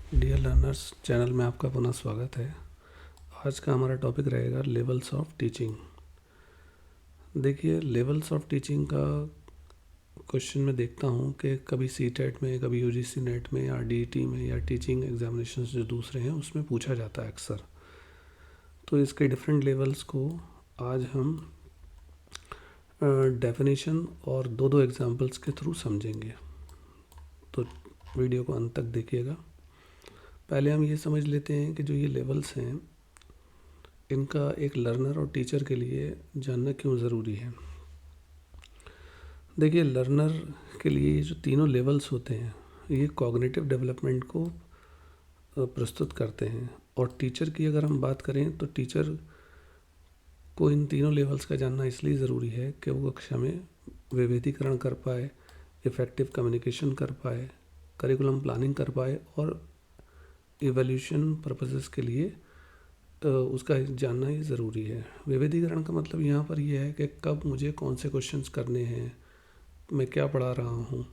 Dear learners, channel में आपका पुनः स्वागत है। आज का हमारा टॉपिक रहेगा लेवल्स ऑफ टीचिंग। देखिए, लेवल्स ऑफ टीचिंग का क्वेश्चन मैं देखता हूँ कि कभी सीटेट में, कभी यूजीसी नेट में या डीईटी में या टीचिंग एग्जामिनेशंस जो दूसरे हैं उसमें पूछा जाता है अक्सर। तो इसके डिफरेंट लेवल्स को आज हम डेफिनेशन और दो एग्जांपल्स के थ्रू समझेंगे। तो वीडियो को अंत तक देखिएगा। पहले हम ये समझ लेते हैं कि जो ये लेवल्स हैं इनका एक लर्नर और टीचर के लिए जानना क्यों ज़रूरी है। देखिए, लर्नर के लिए ये जो तीनों लेवल्स होते हैं ये कॉग्निटिव डेवलपमेंट को प्रस्तुत करते हैं। और टीचर की अगर हम बात करें तो टीचर को इन तीनों लेवल्स का जानना इसलिए ज़रूरी है कि वो कक्षा में विभेदीकरण कर पाए, इफ़ेक्टिव कम्युनिकेशन कर पाए, करिकुलम प्लानिंग कर पाए और इवोल्यूशन पर्पसेस के लिए उसका जानना ही ज़रूरी है। विभेदीकरण का मतलब यहाँ पर यह है कि कब मुझे कौन से क्वेश्चंस करने हैं, मैं क्या पढ़ा रहा हूँ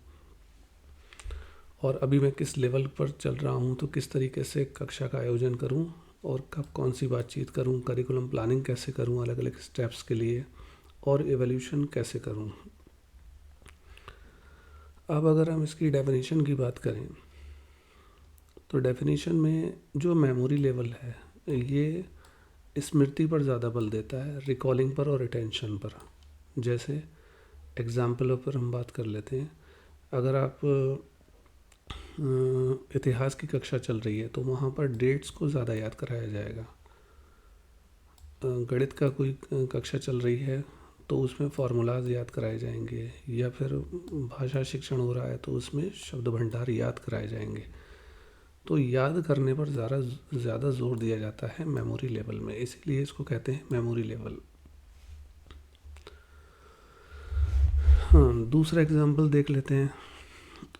और अभी मैं किस लेवल पर चल रहा हूँ, तो किस तरीके से कक्षा का आयोजन करूँ और कब कौन सी बातचीत करूँ, करिकुलम प्लानिंग कैसे करूँ अलग अलग स्टेप्स के लिए, और इवोल्यूशन कैसे करूँ। अब अगर हम इसकी डेफिनेशन की बात करें तो डेफिनेशन में जो मेमोरी लेवल है ये स्मृति पर ज़्यादा बल देता है, रिकॉलिंग पर और रिटेंशन पर। जैसे एग्जाम्पलों पर हम बात कर लेते हैं। अगर आप इतिहास की कक्षा चल रही है तो वहाँ पर डेट्स को ज़्यादा याद कराया जाएगा। गणित का कोई कक्षा चल रही है तो उसमें फार्मूलाज याद कराए जाएंगे, या फिर भाषा शिक्षण हो रहा है तो उसमें शब्द भंडार याद कराए जाएंगे। तो याद करने पर ज़्यादा जोर दिया जाता है मेमोरी लेवल में, इसीलिए इसको कहते हैं मेमोरी लेवल। हाँ, दूसरा एग्जांपल देख लेते हैं।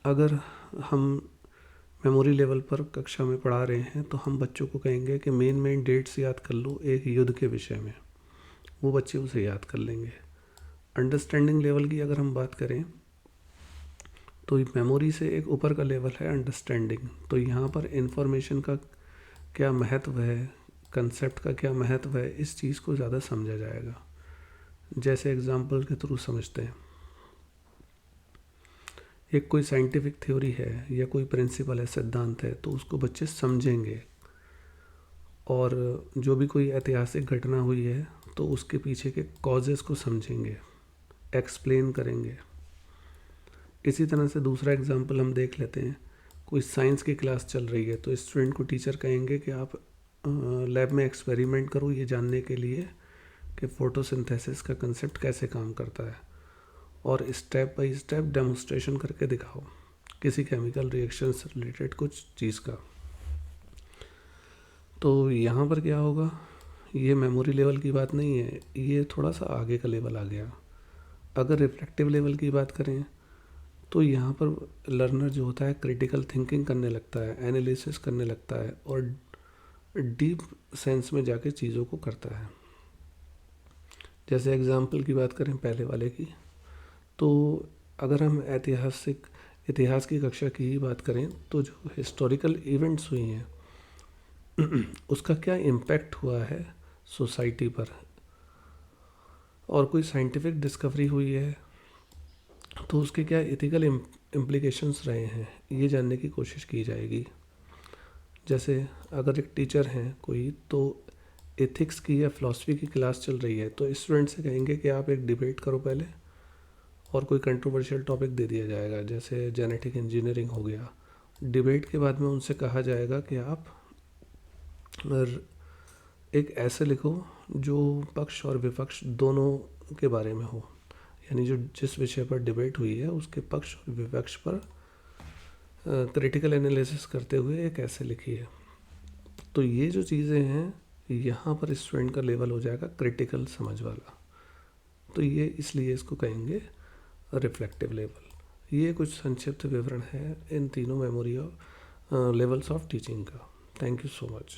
अगर हम मेमोरी लेवल पर कक्षा में पढ़ा रहे हैं तो हम बच्चों को कहेंगे कि मेन डेट्स याद कर लो एक युद्ध के विषय में, वो बच्चे उसे याद कर लेंगे। अंडरस्टैंडिंग लेवल की अगर हम बात करें तो मेमोरी से एक ऊपर का लेवल है अंडरस्टैंडिंग। तो यहाँ पर इंफॉर्मेशन का क्या महत्व है, कंसेप्ट का क्या महत्व है, इस चीज़ को ज़्यादा समझा जाएगा। जैसे एग्जांपल के थ्रू समझते हैं। एक कोई साइंटिफिक थ्योरी है या कोई प्रिंसिपल है, सिद्धांत है, तो उसको बच्चे समझेंगे। और जो भी कोई ऐतिहासिक घटना हुई है तो उसके पीछे के कॉजेज़ को समझेंगे, एक्सप्लेन करेंगे। इसी तरह से दूसरा एग्जांपल हम देख लेते हैं। कोई साइंस की क्लास चल रही है तो स्टूडेंट को टीचर कहेंगे कि आप लैब में एक्सपेरिमेंट करो ये जानने के लिए कि फोटोसिंथेसिस का कंसेप्ट कैसे काम करता है, और स्टेप बाय स्टेप डेमोन्स्ट्रेशन करके दिखाओ किसी केमिकल रिएक्शन से रिलेटेड कुछ चीज़ का। तो यहाँ पर क्या होगा, ये मेमोरी लेवल की बात नहीं है, ये थोड़ा सा आगे का लेवल आ गया। अगर रिफ्लेक्टिव लेवल की बात करें तो यहाँ पर लर्नर जो होता है क्रिटिकल थिंकिंग करने लगता है, एनालिसिस करने लगता है और डीप सेंस में जाके चीज़ों को करता है। जैसे एग्जाम्पल की बात करें पहले वाले की, तो अगर हम इतिहास की कक्षा की ही बात करें तो जो हिस्टोरिकल इवेंट्स हुई हैं उसका क्या इम्पैक्ट हुआ है सोसाइटी पर, और कोई साइंटिफिक डिस्कवरी हुई है तो उसके क्या एथिकल इम्प्लीकेशंस रहे हैं, ये जानने की कोशिश की जाएगी। जैसे अगर एक टीचर हैं कोई, तो एथिक्स की या फिलॉसफी की क्लास चल रही है तो स्टूडेंट से कहेंगे कि आप एक डिबेट करो पहले, और कोई कंट्रोवर्शियल टॉपिक दे दिया जाएगा जैसे जेनेटिक इंजीनियरिंग हो गया। डिबेट के बाद में उनसे कहा जाएगा कि आप एक ऐसे लिखो जो पक्ष और विपक्ष दोनों के बारे में हो, यानी जो जिस विषय पर डिबेट हुई है उसके पक्ष और विपक्ष पर क्रिटिकल एनालिसिस करते हुए एक ऐसे लिखी है। तो ये जो चीज़ें हैं यहाँ पर स्टूडेंट का लेवल हो जाएगा क्रिटिकल समझ वाला। तो ये इसलिए इसको कहेंगे रिफ्लेक्टिव लेवल। ये कुछ संक्षिप्त विवरण है इन तीनों मेमोरी लेवल्स ऑफ टीचिंग का। Thank you so much.